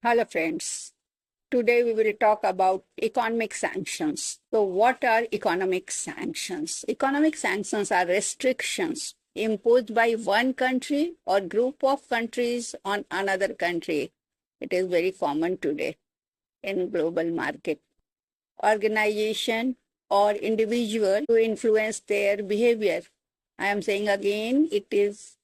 Hello, friends. Today we will talk about economic sanctions. So, what are economic sanctions? Economic sanctions are restrictions imposed by one country or group of countries on another country. It is very common today in global market. Organization or individual to influence their behavior. I am saying again, it is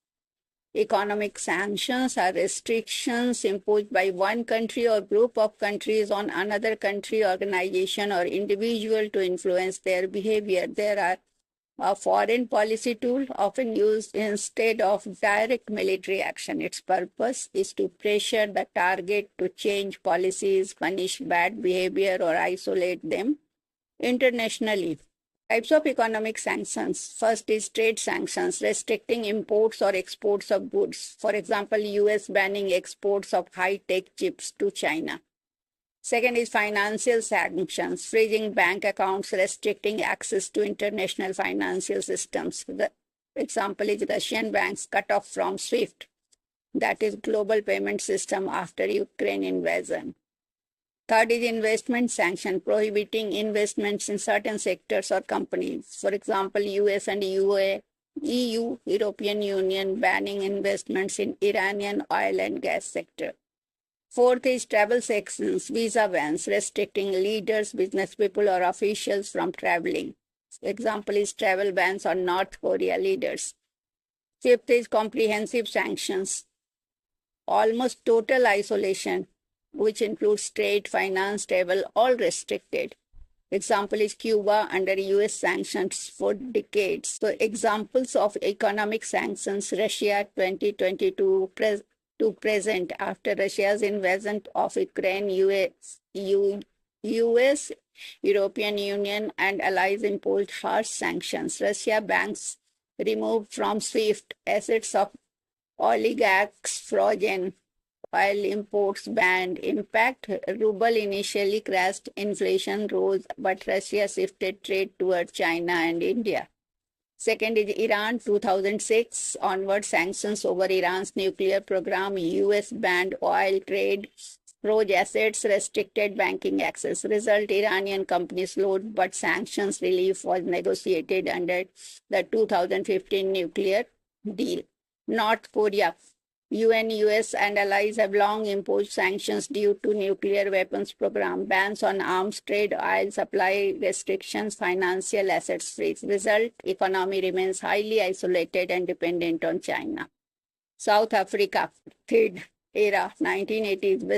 economic sanctions are restrictions imposed by one country or group of countries on another country, organization, or individual to influence their behavior. There are a foreign policy tool often used instead of direct military action. Its purpose is to pressure the target to change policies, punish bad behavior, or isolate them internationally. Types of economic sanctions. First is trade sanctions, restricting imports or exports of goods. For example, US banning exports of high-tech chips to China. Second is financial sanctions, freezing bank accounts, restricting access to international financial systems. The example is Russian banks cut off from SWIFT, that is global payment system after Ukraine invasion. Third is investment sanction, prohibiting investments in certain sectors or companies. For example, US and EU, European Union, banning investments in Iranian oil and gas sector. Fourth is travel sanctions, visa bans, restricting leaders, business people, or officials from traveling. Example is travel bans on North Korea leaders. Fifth is comprehensive sanctions, almost total isolation, which includes trade, finance, travel, all restricted. Example is Cuba under US sanctions for decades. So examples of economic sanctions, Russia 2022 to present after Russia's invasion of Ukraine, US, European Union and allies imposed harsh sanctions. Russia banks removed from SWIFT, assets of oligarchs frozen, while imports banned. Impact: ruble initially crashed, inflation rose, but Russia shifted trade toward China and India. Second is Iran 2006 onward sanctions over Iran's nuclear program. US banned oil trade, froze assets, restricted banking access. Result: Iranian companies slowed, but sanctions relief was negotiated under the 2015 nuclear deal. North Korea. UN, US, and allies have long imposed sanctions due to nuclear weapons program, bans on arms trade, oil supply restrictions, financial assets freeze. Result: economy remains highly isolated and dependent on China. South Africa, THID era, 1980s,